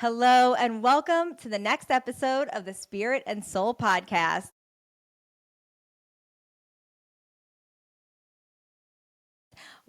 Hello, and welcome to the next episode of the Spirit and Soul Podcast.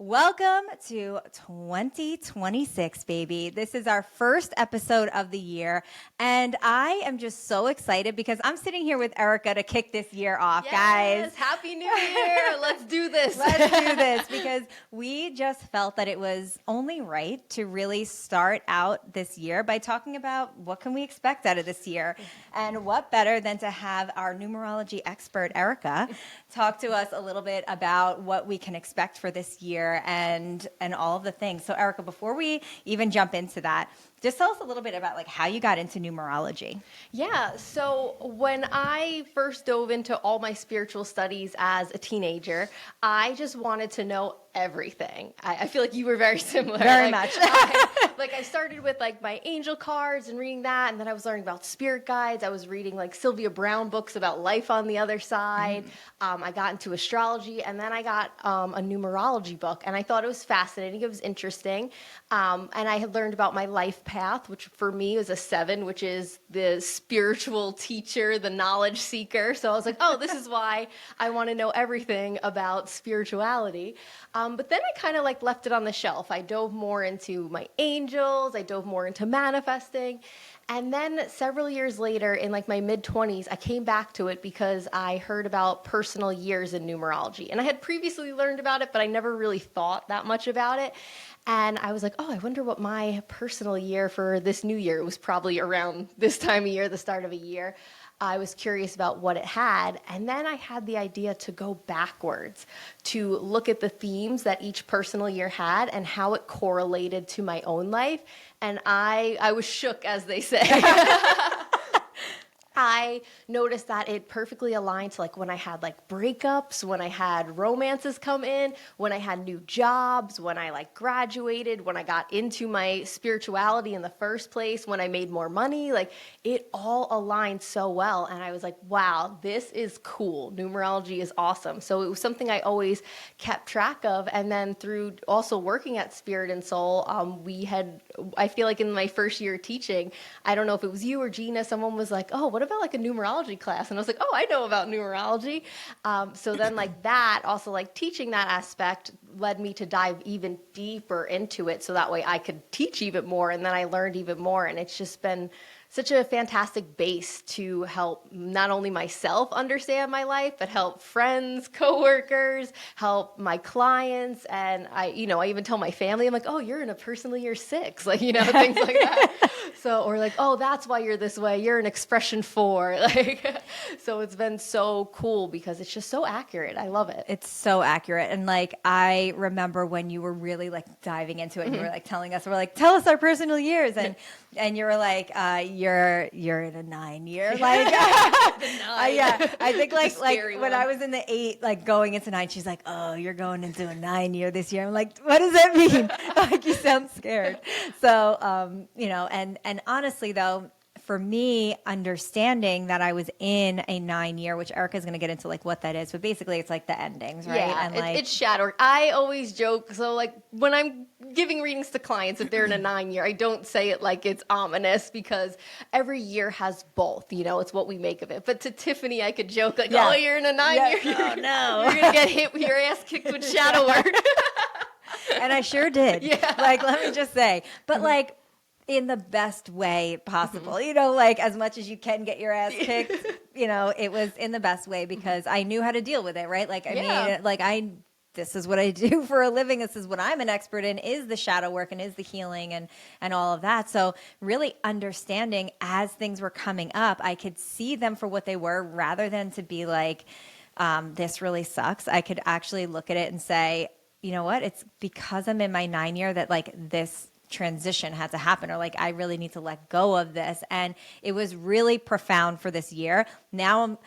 Welcome to 2026, baby. This is our first episode of the year, and I am just so excited because I'm sitting here with Erica to kick this year off, guys. Happy New Year. Let's do this. Let's do this because we just felt that it was only right to really start out this year by talking about what can we expect out of this year. And what better than to have our numerology expert, Erica, talk to us a little bit about what we can expect for this year and all of the things. So Erica, before we even jump into that, just tell us a little bit about like how you got into numerology. Yeah, so when I first dove into all my spiritual studies as a teenager, I just wanted to know everything. I feel like you were very similar. Very much. I started with like my angel cards and reading that, and then I was learning about spirit guides. I was reading like Sylvia Brown books about life on the other side. I got into astrology, and then I got a numerology book, and I thought it was fascinating. It was interesting, and I had learned about my life path, which for me was a 7, which is the spiritual teacher, the knowledge seeker. So I was like, oh, this is why I want to know everything about spirituality. But then I kind of like left it on the shelf. I dove more into my angels. I dove more into manifesting. And then several years later, in like my mid-20s, I came back to it because I heard about personal years in numerology. And I had previously learned about it, but I never really thought that much about it. And I was like, oh, I wonder what my personal year for this new year, it was probably around this time of year, the start of a year. I was curious about what it had. And then I had the idea to go backwards, to look at the themes that each personal year had and how it correlated to my own life. And I was shook, as they say. I noticed that it perfectly aligned to like when I had like breakups, when I had romances come in, when I had new jobs, when I like graduated, when I got into my spirituality in the first place, when I made more money, like it all aligned so well. And I was like, wow, this is cool. Numerology is awesome. So it was something I always kept track of. And then through also working at Spirit and Soul, I feel like in my first year teaching, I don't know if it was you or Gina, someone was like, oh, what about like a numerology class? And I was like, oh, I know about numerology. So then like that, also like teaching that aspect led me to dive even deeper into it. So that way I could teach even more. And then I learned even more. And it's just been such a fantastic base to help not only myself understand my life, but help friends, coworkers, help my clients. And I even tell my family, I'm like, oh, you're in a personal year 6, like, things like that. So, or like, oh, that's why you're this way. You're an expression 4. Like, so it's been so cool because it's just so accurate. I love it. It's so accurate. And like, I remember when you were really like diving into it and you were like telling us, we're like, tell us our personal years. And you were like, you're in a 9 year. Like, yeah, I think like when I was in the 8, like going into 9, she's like, oh, you're going into a 9 year this year. I'm like, what does that mean? Like, you sound scared. So, and honestly though, for me, understanding that I was in a 9 year, which Erica's going to get into like what that is, but basically it's like the endings, right? Yeah, and like, it's shadow. I always joke. So like when I'm giving readings to clients, if they're in a 9 year, I don't say it like it's ominous because every year has both, it's what we make of it. But to Tiffany, I could joke like, oh, you're in a 9 year. Oh no. You're going to get hit with your ass kicked with shadow work. And I sure did. Yeah. Like, let me just say, but like, in the best way possible, like as much as you can get your ass kicked, it was in the best way because I knew how to deal with it, right? Like, I mean, like this is what I do for a living. This is what I'm an expert in, is the shadow work and is the healing and all of that. So really understanding as things were coming up, I could see them for what they were rather than to be like, this really sucks. I could actually look at it and say, you know what? It's because I'm in my 9 year that like this transition had to happen, or like I really need to let go of this. And it was really profound for this year. Now I'm,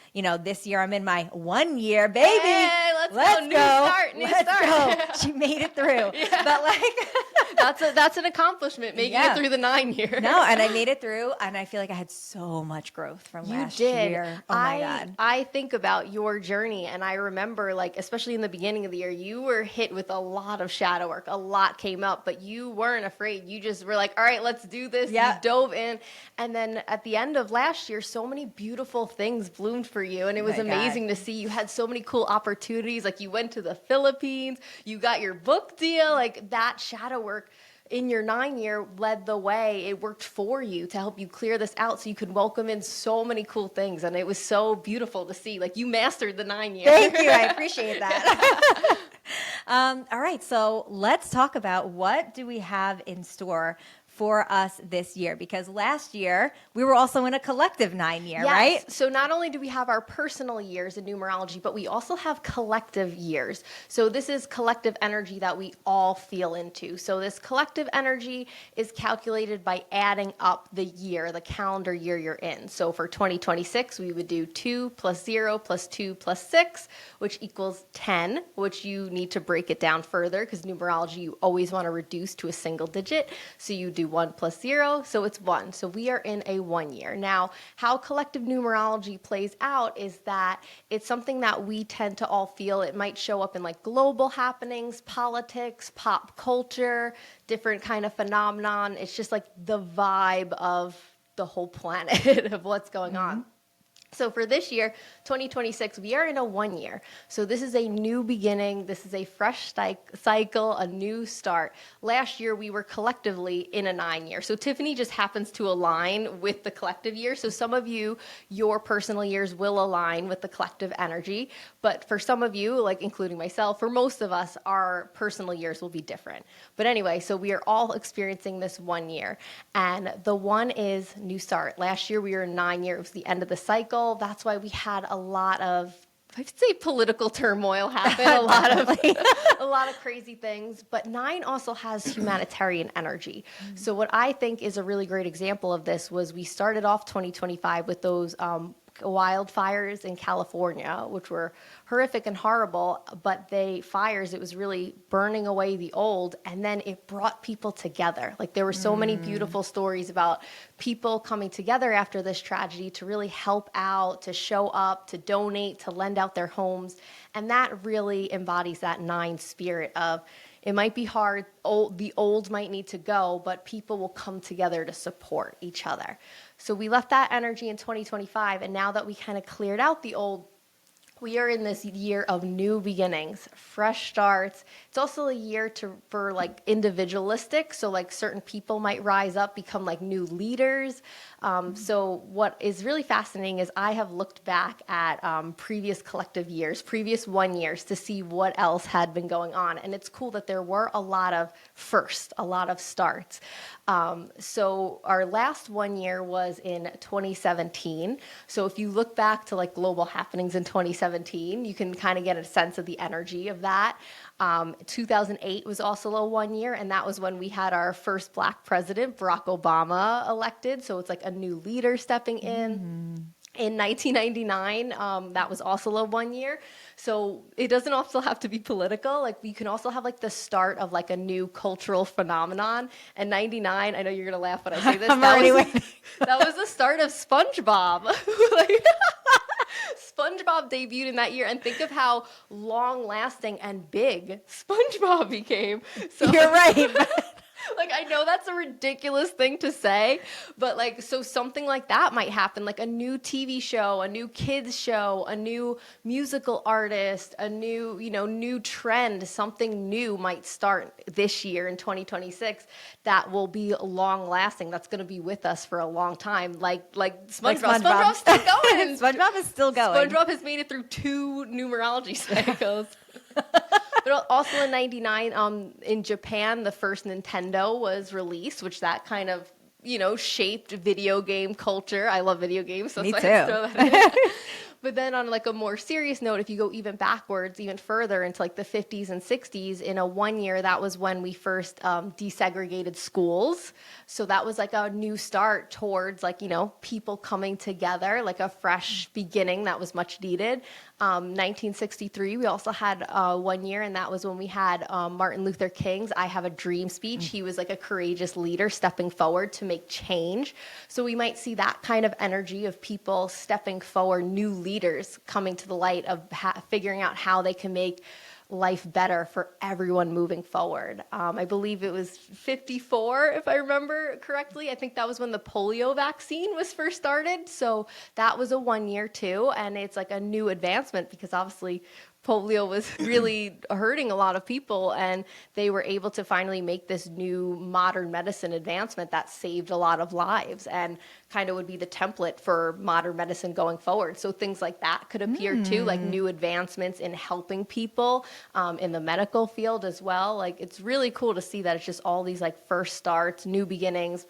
this year I'm in my 1 year, baby. Hey, let's go. New start. Go. She made it through. Yeah. But like That's an accomplishment, making it through the 9 year. No, and I made it through, and I feel like I had so much growth from last year. Oh my God. I think about your journey, and I remember, like, especially in the beginning of the year, you were hit with a lot of shadow work. A lot came up, but you weren't afraid. You just were like, all right, let's do this. You dove in. And then at the end of last year, so many beautiful things bloomed for you, and it was amazing to see. You had so many cool opportunities. Like, you went to the Philippines, you got your book deal. Like, that shadow work in your 9 year led the way. It worked for you to help you clear this out so you could welcome in so many cool things. And it was so beautiful to see. Like, you mastered the 9 year. Thank you. I appreciate that. All right. So let's talk about what do we have in store for us this year, because last year we were also in a collective 9 year, right? So not only do we have our personal years in numerology, but we also have collective years. So this is collective energy that we all feel into. So this collective energy is calculated by adding up the year, the calendar year you're in. So for 2026, we would do 2 plus 0 plus 2 plus 6, which equals 10, which you need to break it down further because numerology, you always want to reduce to a single digit. So you do 1 plus 0, so it's 1. So we are in a 1 year. Now, how collective numerology plays out is that it's something that we tend to all feel. It might show up in like global happenings, politics, pop culture, different kind of phenomenon. It's just like the vibe of the whole planet of what's going on. So for this year, 2026, we are in a 1 year. So this is a new beginning. This is a fresh cycle, a new start. Last year, we were collectively in a 9 year. So Tiffany just happens to align with the collective year. So some of you, your personal years will align with the collective energy. But for some of you, like including myself, for most of us, our personal years will be different. But anyway, so we are all experiencing this 1 year. And the 1 is new start. Last year, we were in 9 year. It was the end of the cycle. That's why we had a lot of, I'd say, political turmoil happen, a lot of crazy things. But 9 also has humanitarian energy. So what I think is a really great example of this was we started off 2025 with those wildfires in California, which were horrific and horrible, but it was really burning away the old, and then it brought people together. Like, there were so many beautiful stories about people coming together after this tragedy to really help out, to show up, to donate, to lend out their homes, and that really embodies that 9 spirit of, it might be hard, the old might need to go, but people will come together to support each other. So we left that energy in 2025, and now that we kind of cleared out the old, we are in this year of new beginnings, fresh starts. It's also a year for like individualistic. So like certain people might rise up, become like new leaders. So what is really fascinating is I have looked back at previous collective years, previous 1 years to see what else had been going on. And it's cool that there were a lot of firsts, a lot of starts. So our last 1 year was in 2017. So if you look back to like global happenings in 2017, you can kind of get a sense of the energy of that. 2008 was also a 1 year, and that was when we had our first Black president, Barack Obama, elected. So it's like a new leader stepping in. In 1999, that was also a 1 year. So it doesn't also have to be political. Like, you can also have like the start of like a new cultural phenomenon. And 99, I know you're gonna laugh when I say this. That was the start of SpongeBob. SpongeBob debuted in that year, and think of how long-lasting and big SpongeBob became. So you're right. Like, I know that's a ridiculous thing to say, but like, so something like that might happen, like a new TV show, a new kids show, a new musical artist, a new, new trend, something new might start this year in 2026 that will be long lasting. That's going to be with us for a long time. Like SpongeBob. SpongeBob's still going. SpongeBob is still going. SpongeBob has made it through 2 numerology cycles. But also in 99, in Japan, the first Nintendo was released, which that kind of, shaped video game culture. I love video games, so Me that's too. why I throw that in. But then on like a more serious note, if you go even backwards, even further into like the 50s and 60s, in a 1 year, that was when we first desegregated schools. So that was like a new start towards like, people coming together, like a fresh beginning that was much needed. 1963, we also had 1 year, and that was when we had Martin Luther King's I Have a Dream speech. He was like a courageous leader stepping forward to make change. So we might see that kind of energy of people stepping forward, new leaders coming to the light of figuring out how they can make life better for everyone moving forward. I believe it was 54, if I remember correctly. I think that was when the polio vaccine was first started. So that was a 1 year too. And it's like a new advancement because obviously polio was really hurting a lot of people, and they were able to finally make this new modern medicine advancement that saved a lot of lives and kind of would be the template for modern medicine going forward. So things like that could appear too, like new advancements in helping people in the medical field as well. Like it's really cool to see that it's just all these like first starts, new beginnings.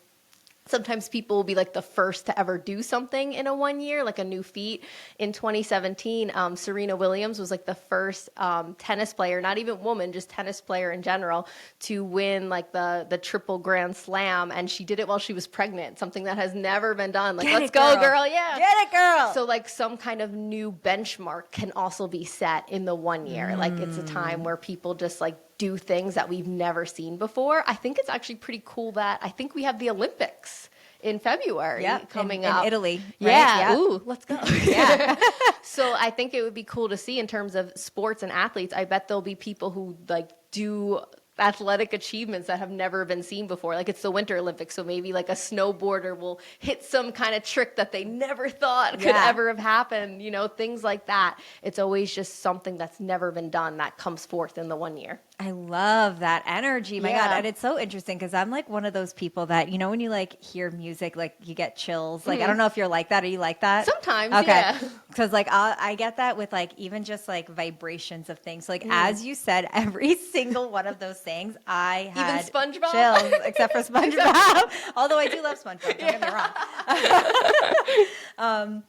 Sometimes people will be like the first to ever do something in a 1 year, like a new feat. In 2017, Serena Williams was like the first tennis player, not even woman, just tennis player in general, to win like the triple grand slam. And she did it while she was pregnant, something that has never been done. Like, let's go, girl. Yeah. Get it, girl. So like some kind of new benchmark can also be set in the 1 year. Like it's a time where people just like do things that we've never seen before. I think it's actually pretty cool that I think we have the Olympics in February coming up. In Italy. Right? Yeah. Yep. Ooh, let's go. Yeah. So I think it would be cool to see in terms of sports and athletes. I bet there'll be people who like do athletic achievements that have never been seen before. Like it's the Winter Olympics, so maybe like a snowboarder will hit some kind of trick that they never thought could ever have happened, things like that. It's always just something that's never been done that comes forth in the 1 year. I love that energy. My God. And it's so interesting because I'm like one of those people that, when you like hear music, like you get chills. Like, I don't know if you're like that. Are you like that? Sometimes, okay. Yeah. Because like I get that with like even just like vibrations of things. Like as you said, every single one of those things, I had even SpongeBob? Chills, except for SpongeBob. Although I do love SpongeBob. Don't get me wrong.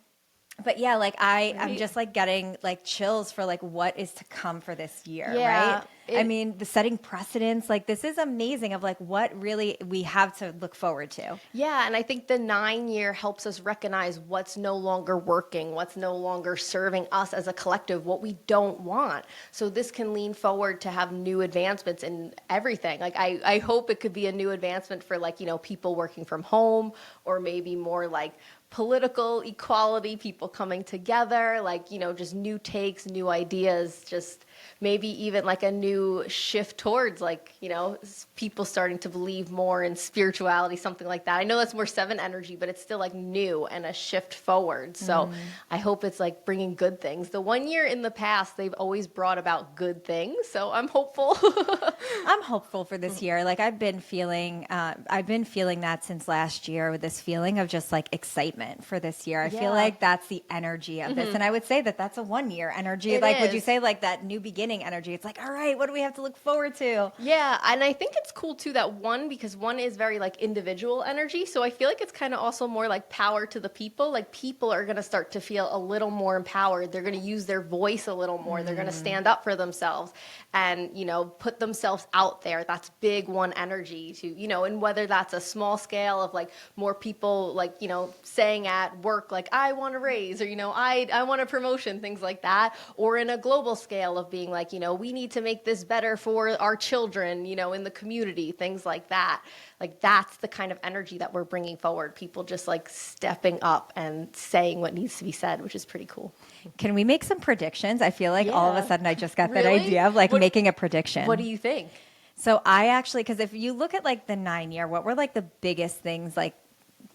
But yeah, like I'm just like getting like chills for like what is to come for this year, right? I mean, the setting precedents, like this is amazing of like what really we have to look forward to. Yeah, and I think the 9 year helps us recognize what's no longer working, what's no longer serving us as a collective, what we don't want. So this can lean forward to have new advancements in everything. Like I hope it could be a new advancement for like, people working from home, or maybe more like political equality, people coming together, like, just new takes, new ideas, just maybe even like a new shift towards like, people starting to believe more in spirituality, something like that. I know that's more 7 energy, but it's still like new and a shift forward. So I hope it's like bringing good things. The 1 year in the past, they've always brought about good things. So I'm hopeful. I'm hopeful for this year. Like I've been feeling that since last year, with this feeling of just like excitement for this year. I feel like that's the energy of this. And I would say that that's a 1 year energy. Would you say like that new beginning energy? It's like, all right, what do we have to look forward to? Yeah. And I think it's cool too that because one is very like individual energy. So I feel like it's kind of also more like power to the people. Like people are going to start to feel a little more empowered. They're going to use their voice a little more. They're going to stand up for themselves and, put themselves out there. That's big one energy to, and whether that's a small scale of like more people like, saying at work, like I want a raise, or, I want a promotion, things like that. Or in a global scale of being like, we need to make this better for our children, in the community, things like that. Like that's the kind of energy that we're bringing forward. People just like stepping up and saying what needs to be said, which is pretty cool. Can we make some predictions? I feel like all of a sudden I just got that idea of like making a prediction. What do you think? So I actually, because if you look at like the 9 year, what were like the biggest things, like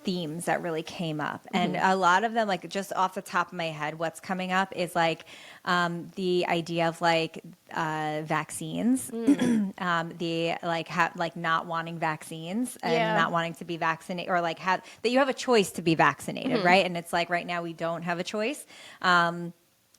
themes that really came up? And a lot of them, like just off the top of my head, what's coming up is like the idea of like vaccines, the like not wanting vaccines and not wanting to be vaccinated, or like that you have a choice to be vaccinated, right? And it's like right now we don't have a choice.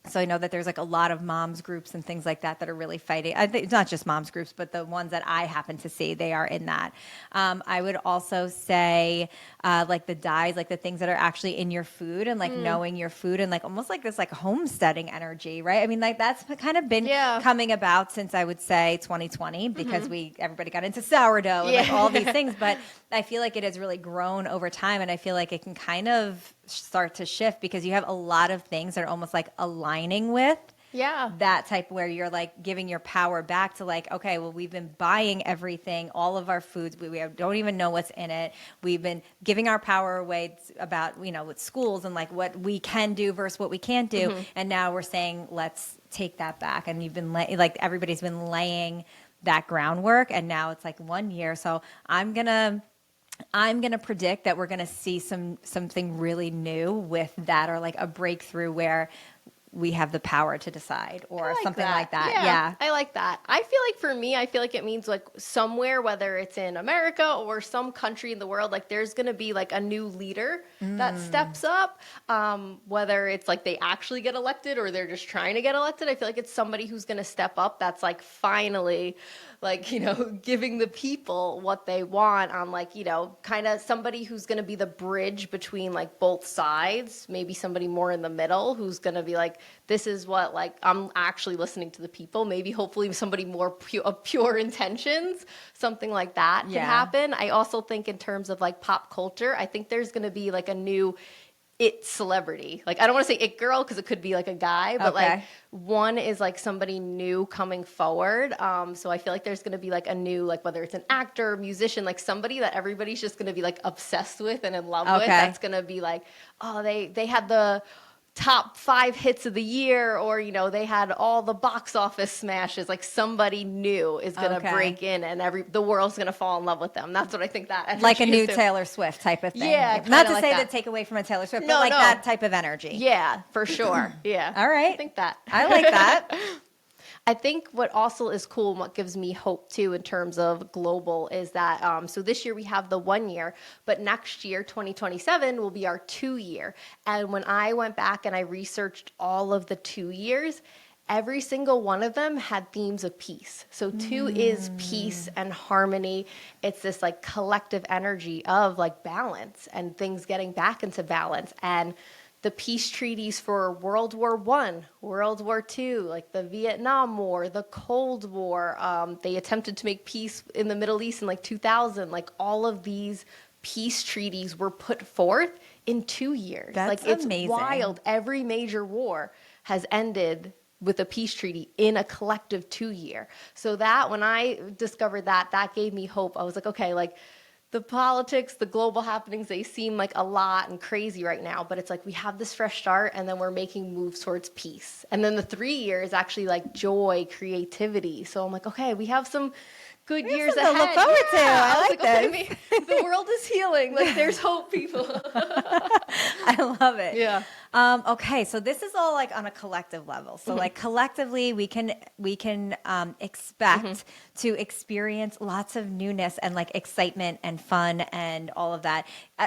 So I know that there's like a lot of moms groups and things like that are really fighting. I think it's not just moms groups, but the ones that I happen to see, they are in that. I would also say like the dyes, like the things that are actually in your food and like knowing your food and like almost like this like homesteading energy, right? I mean, like that's kind of been coming about since I would say 2020 because everybody got into sourdough and like all these things. But I feel like it has really grown over time, and I feel like it can kind of start to shift because you have a lot of things that are almost like aligning with that type where you're like giving your power back to like, okay, well, we've been buying everything, all of our foods, don't even know what's in it. We've been giving our power away about, with schools and like what we can do versus what we can't do. And now we're saying, let's take that back. And you've been like, everybody's been laying that groundwork, and now it's like 1 year. So I'm going to predict that we're going to see something really new with that, or like a breakthrough where we have the power to decide or something like that. Yeah. I like that. I feel like for me, I feel like it means like somewhere, whether it's in America or some country in the world, like there's going to be like a new leader that steps up, whether it's like they actually get elected or they're just trying to get elected. I feel like it's somebody who's going to step up that's like finally like, giving the people what they want on like, kind of somebody who's going to be the bridge between like both sides, maybe somebody more in the middle who's going to be like, this is what like I'm actually listening to the people. Maybe hopefully somebody more of pure intentions, something like that can happen. I also think in terms of like pop culture, I think there's going to be like a new it celebrity. Like I don't want to say it girl because it could be like a guy, but like one is like somebody new coming forward. So I feel like there's going to be like a new, like whether it's an actor, musician, like somebody that everybody's just going to be like obsessed with and in love with. That's going to be like, oh, they had the top 5 hits of the year, or they had all the box office smashes. Like somebody new is gonna break in, and the world's gonna fall in love with them. That's what I think that like a new Taylor Swift type of thing. Yeah, not to like say that take away from a Taylor Swift, but like that type of energy. Yeah, for sure. Yeah. All right. I think that. I like that. I think what also is cool and what gives me hope too in terms of global is that so this year we have the 1 year, but next year 2027 will be our 2 year. And when I went back and I researched all of the 2 years, every single one of them had themes of peace. So 2 is peace and harmony. It's this like collective energy of like balance and things getting back into balance. And the peace treaties for World War I, World War II, like the Vietnam War, the Cold War. They attempted to make peace in the Middle East in like 2000. Like all of these peace treaties were put forth in 2 years. That's like it's amazing. Wild. Every major war has ended with a peace treaty in a collective 2 year. So that when I discovered that gave me hope. I was like, okay, like the politics, the global happenings, they seem like a lot and crazy right now, but it's like we have this fresh start and then we're making moves towards peace. And then the 3 years actually like joy, creativity. So I'm like, okay, we have some good years ahead. To look forward to. I like this. Okay, the world is healing. Like there's hope, people. I love it. Yeah. Okay, so this is all like on a collective level. So like collectively, we can expect to experience lots of newness and like excitement and fun and all of that.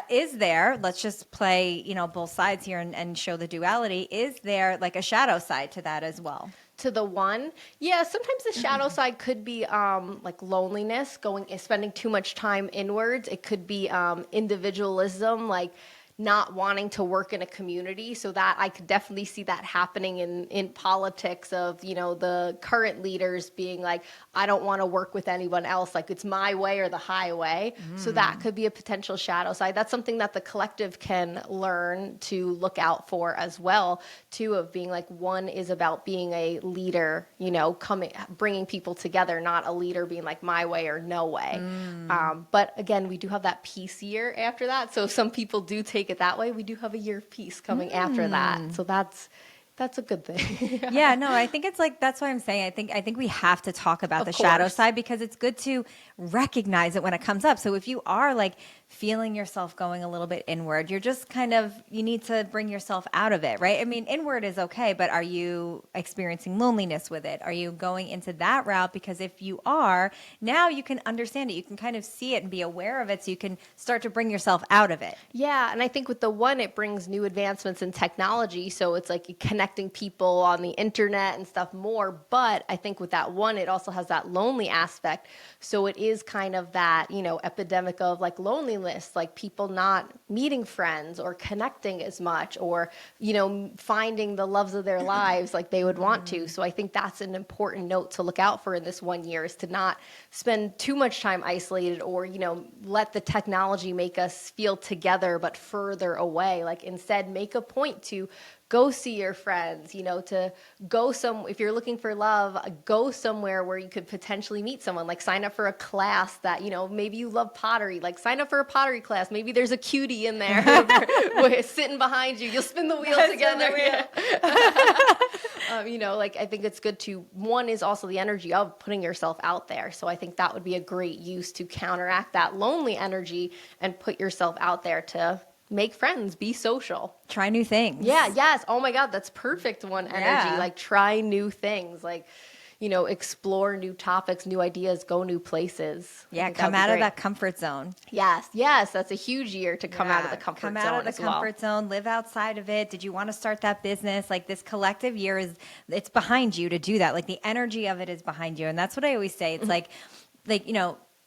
Is there? Let's just play both sides here and show the duality. Is there like a shadow side to that as well? To the one, yeah. Sometimes the shadow side could be like loneliness, spending too much time inwards. It could be individualism, like not wanting to work in a community. So that I could definitely see that happening in politics of, the current leaders being like, I don't want to work with anyone else. Like it's my way or the highway. So that could be a potential shadow side. That's something that the collective can learn to look out for as well, too, of being like one is about being a leader, bringing people together, not a leader being like my way or no way. But again, we do have that peace year after that. So if some people do take it that way, we do have a year of peace coming after that. So that's a good thing. Yeah, no, I think it's like, that's what I'm saying. I think we have to talk about the shadow side because it's good to recognize it when it comes up. So if you are like feeling yourself going a little bit inward, you're just kind of, you need to bring yourself out of it, right? I mean, inward is okay, but are you experiencing loneliness with it? Are you going into that route? Because if you are, now you can understand it. You can kind of see it and be aware of it, so you can start to bring yourself out of it. Yeah, and I think with the one, it brings new advancements in technology, so it's like connecting people on the internet and stuff more. But I think with that one, it also has that lonely aspect. So it is kind of that, epidemic of like loneliness, like people not meeting friends or connecting as much, or, finding the loves of their lives like they would want to. So I think that's an important note to look out for in this 1 year, is to not spend too much time isolated, or, let the technology make us feel together but further away. Like instead, make a point to go see your friends, to go if you're looking for love, go somewhere where you could potentially meet someone, like sign up for a class that, maybe you love pottery, like sign up for a pottery class. Maybe there's a cutie in there sitting behind you. You'll spin the wheel together. Like I think it's good to, one is also the energy of putting yourself out there. So I think that would be a great use to counteract that lonely energy and put yourself out there to make friends, be social. Try new things. Yeah, yes. Oh my God, that's perfect one energy. Yeah. Like try new things, like, explore new topics, new ideas, go new places. Yeah, come out of that comfort zone. Yes, that's a huge year to come out of the comfort zone. Come out of the comfort zone, live outside of it. Did you want to start that business? Like this collective year it's behind you to do that. Like the energy of it is behind you. And that's what I always say. It's like,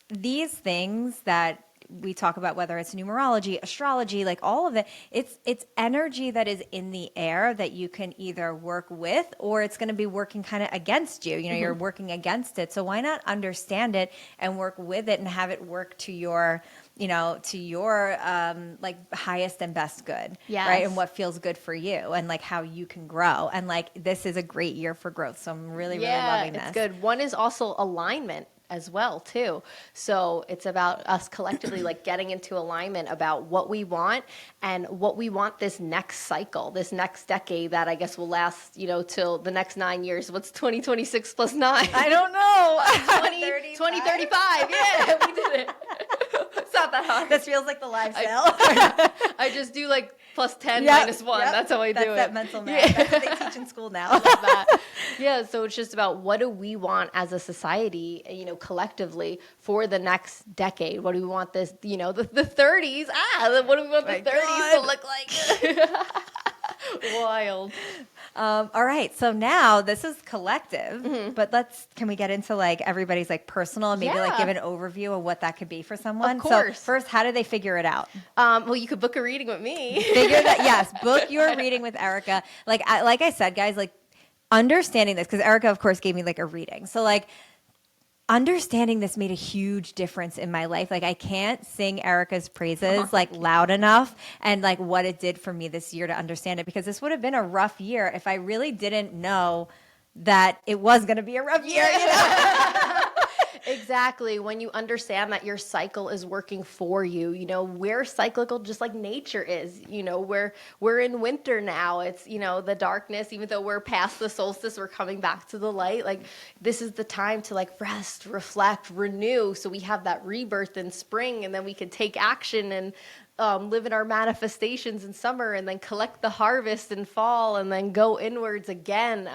these things that we talk about, whether it's numerology, astrology, like all of it, it's energy that is in the air that you can either work with, or it's going to be working kind of against you. You're working against it. So why not understand it and work with it and have it work to your like highest and best good. Yes. Right. And what feels good for you, and like how you can grow. And like, this is a great year for growth. So I'm really loving this. It's good. One is also alignment as well too. So it's about us collectively like getting into alignment about what we want and what we want this next cycle, this next decade that I guess will last, till the next 9 years. What's 2026 plus 9? I don't know. 2035. Yeah, we did it. It's not that hard. This feels like the live sale. I just do like plus 10 minus 1. That's how I do it. That's that mental math. That's what they teach in school now. Yeah, so it's just about what do we want as a society, collectively for the next decade? What do we want this, the 30s? What do we want the 30s to look like? Wild. All right. So now this is collective, but can we get into like everybody's like personal and maybe like give an overview of what that could be for someone? Of course. So first, how do they figure it out? Well, you could book a reading with me. Yes, book your reading with Erica. Like I said, guys, like understanding this, because Erica, of course, gave me like a reading. So like understanding this made a huge difference in my life. Like I can't sing Erica's praises like loud enough, and like what it did for me this year to understand it, because this would have been a rough year if I really didn't know that it was going to be a rough year. Exactly. When you understand that your cycle is working for you, we're cyclical just like nature is. We're in winter now. It's, the darkness, even though we're past the solstice, we're coming back to the light. Like this is the time to like rest, reflect, renew. So we have that rebirth in spring, and then we can take action and live in our manifestations in summer, and then collect the harvest in fall, and then go inwards again.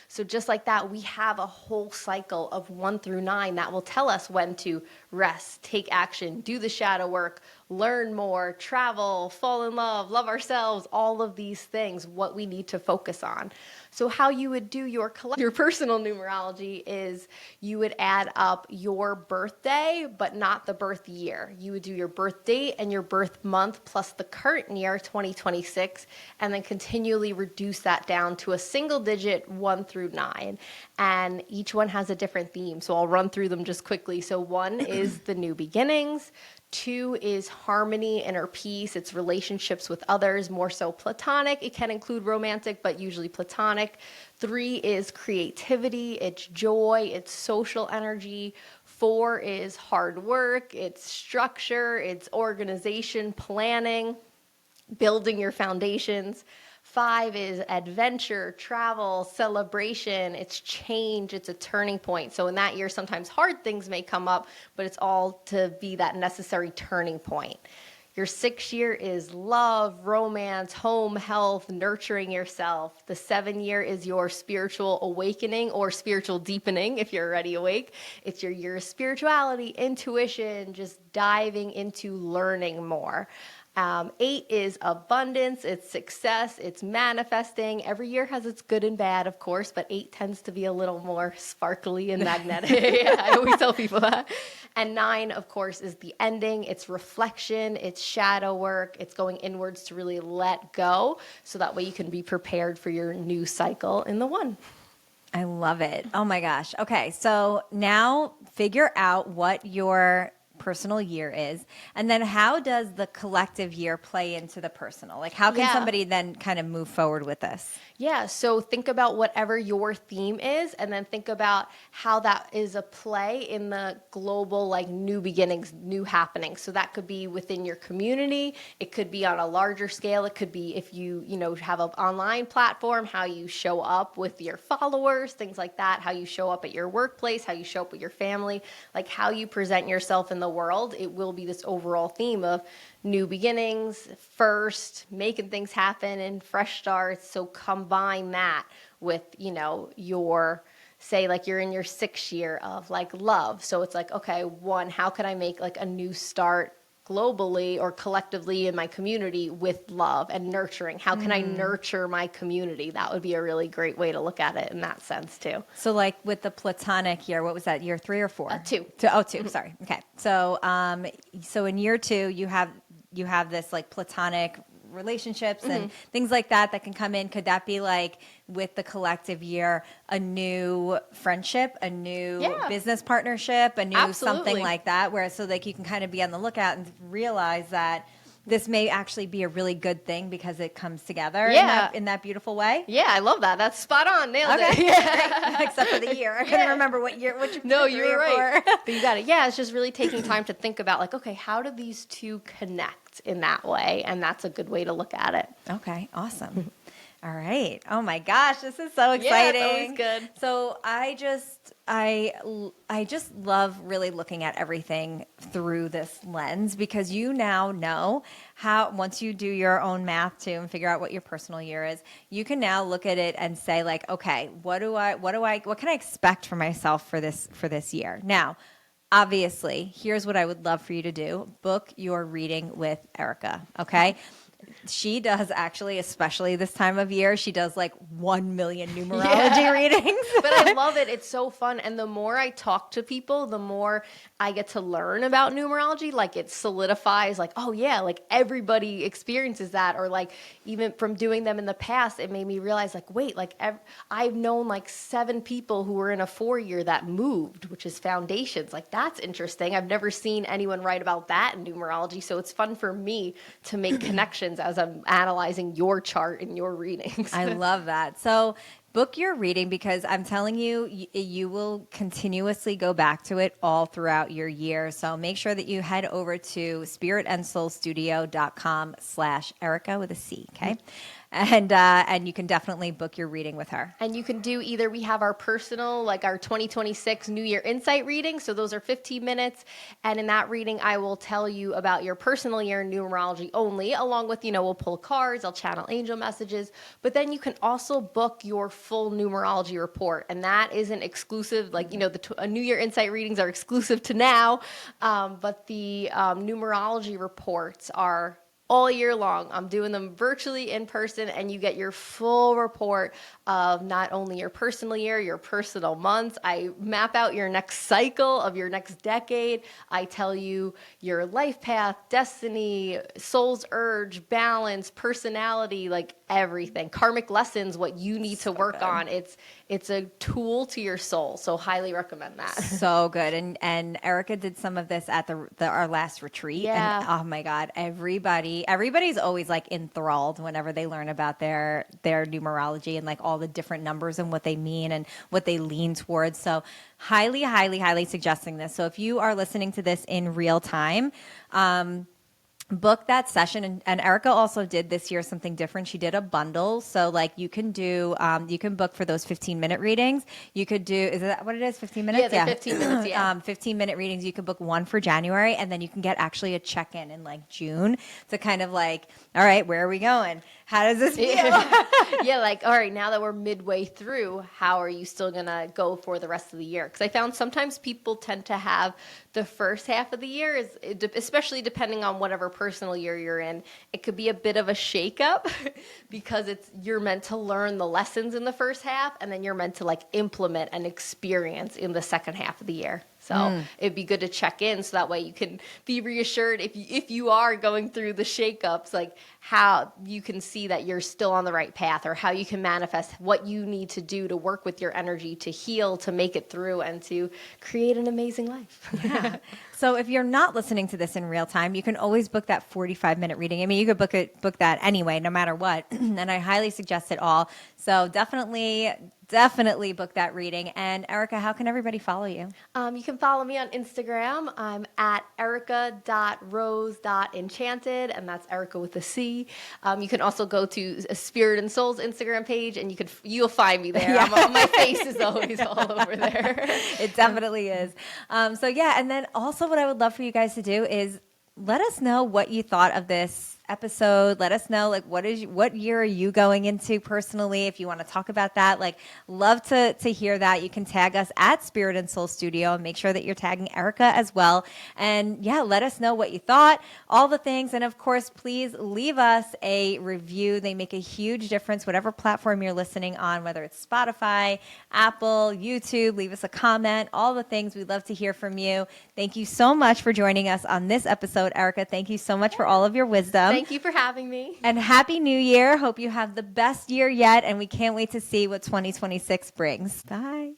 So just like that, we have a whole cycle of 1 through 9 that will tell us when to rest, take action, do the shadow work, learn more, travel, fall in love ourselves, all of these things, what we need to focus on. So how you would do your personal numerology is you would add up your birthday, but not the birth year. You would do your birth date and your birth month plus the current year, 2026, and then continually reduce that down to a single digit 1 through 9. And each one has a different theme. So I'll run through them just quickly. So 1 is the new beginnings. 2 is harmony, inner peace. It's relationships with others, more so platonic. It can include romantic, but usually platonic. 3 is creativity. It's joy. It's social energy. 4 is hard work. It's structure. It's organization, planning, building your foundations. 5 is adventure, travel, celebration. It's change. It's a turning point. So in that year, sometimes hard things may come up, but it's all to be that necessary turning point. Your 6th year is love, romance, home, health, nurturing yourself. The 7th year is your spiritual awakening or spiritual deepening if you're already awake. It's your year of spirituality, intuition, just diving into learning more. 8 is abundance, it's success, it's manifesting. Every year has its good and bad, of course, but 8 tends to be a little more sparkly and magnetic. Yeah, I always tell people that. And 9, of course, is the ending. It's reflection, it's shadow work, it's going inwards to really let go, so that way you can be prepared for your new cycle in the 1. I love it. Oh my gosh. Okay, so now figure out what your personal year is, and then how does the collective year play into the personal? Like, how can somebody then kind of move forward with this? Yeah, so think about whatever your theme is, and then think about how that is a play in the global, like, new beginnings, new happenings. So that could be within your community. It could be on a larger scale. It could be if you have an online platform, how you show up with your followers, things like that, how you show up at your workplace, how you show up with your family, like how you present yourself in the world. It will be this overall theme of new beginnings, first, making things happen and fresh starts. So combine that with, your, say, like you're in your 6th year of like love. So it's like, okay, 1, how can I make like a new start globally or collectively in my community with love and nurturing? How can I nurture my community? That would be a really great way to look at it in that sense too. So like with the platonic year, what was that, year 3 or 4? 2. 2. Sorry. Okay. So, so in year 2, you have this like platonic relationships and things like that can come in. Could that be like with the collective year, a new friendship, a new business partnership, a new something like that, where so like you can kind of be on the lookout and realize that this may actually be a really good thing because it comes together in that beautiful way? Yeah, I love that. That's spot on. Nailed it. Yeah. Except for the year. I couldn't remember what year. No, you were right. But you got it. Yeah, it's just really taking time to think about like, okay, how do these two connect in that way? And that's a good way to look at it. Okay, awesome. All right. Oh my gosh, this is so exciting. Yeah, it's always good. So I just love really looking at everything through this lens, because you now know how, once you do your own math too and figure out what your personal year is, you can now look at it and say like, okay, what can I expect for myself for this year? Now, obviously, here's what I would love for you to do. Book your reading with Erica, okay? She does actually, especially this time of year, she does like 1 million numerology readings. But I love it. It's so fun. And the more I talk to people, the more I get to learn about numerology. Like it solidifies like, oh yeah, like everybody experiences that. Or like even from doing them in the past, it made me realize like, wait, like I've known like 7 people who were in a 4-year that moved, which is foundations. Like that's interesting. I've never seen anyone write about that in numerology. So it's fun for me to make connections as I'm analyzing your chart and your readings. I love that. So book your reading, because I'm telling you, you will continuously go back to it all throughout your year. So make sure that you head over to spiritandsoulstudio.com/Erica with a C. Okay. And you can definitely book your reading with her. And you can do either, we have our personal, like our 2026 New Year Insight reading. So those are 15 minutes. And in that reading, I will tell you about your personal year in numerology only, along with, we'll pull cards, I'll channel angel messages. But then you can also book your full numerology report. And that isn't exclusive. Like, the New Year Insight readings are exclusive to now. But the numerology reports are all year long. I'm doing them virtually in person, and you get your full report of not only your personal year, your personal months. I map out your next cycle of your next decade. I tell you your life path, destiny, soul's urge, balance, personality, like everything. Karmic lessons, what you need to work on. It's a tool to your soul. So highly recommend that. So good. And Erica did some of this at our last retreat. Yeah. And oh my God, everybody's always like enthralled whenever they learn about their numerology and like all the different numbers and what they mean and what they lean towards. So highly, highly, highly suggesting this. So if you are listening to this in real time, book that session. And Erica also did this year something different. She did a bundle. So like you can do, you can book for those 15-minute readings. You could do, is that what it is? 15 minutes? Yeah, 15 minutes, yeah. 15-minute readings. You can book one for January, and then you can get actually a check-in in like June to kind of like, all right, where are we going? How does this feel? Yeah, like, all right, now that we're midway through, how are you still going to go for the rest of the year? Because I found sometimes people tend to have the first half of the year, especially depending on whatever personal year you're in, it could be a bit of a shakeup because you're meant to learn the lessons in the first half, and then you're meant to like implement and experience in the second half of the year. So it'd be good to check in so that way you can be reassured if you are going through the shakeups, like how you can see that you're still on the right path, or how you can manifest what you need to do to work with your energy to heal, to make it through, and to create an amazing life. Yeah. So if you're not listening to this in real time, you can always book that 45-minute reading. I mean, you could book that anyway, no matter what. And I highly suggest it all. So definitely book that reading. And Erica, how can everybody follow you? You can follow me on Instagram. I'm at erica.rose.enchanted, and that's Erica with a C. You can also go to Spirit and Soul's Instagram page, and you'll find me there. Yeah. My face is always all over there. It definitely is. So yeah, and then also what I would love for you guys to do is let us know what you thought of this episode. Let us know, like, what year are you going into personally? If you want to talk about that, like, love to hear that. You can tag us at Spirit and Soul Studio, and make sure that you're tagging Erica as well. And yeah, let us know what you thought, all the things. And of course, please leave us a review. They make a huge difference, whatever platform you're listening on, whether it's Spotify, Apple, YouTube. Leave us a comment, all the things. We'd love to hear from you. Thank you so much for joining us on this episode, Erica. Thank you so much for all of your wisdom. Thank you for having me. And Happy New Year. Hope you have the best year yet, and we can't wait to see what 2026 brings. Bye.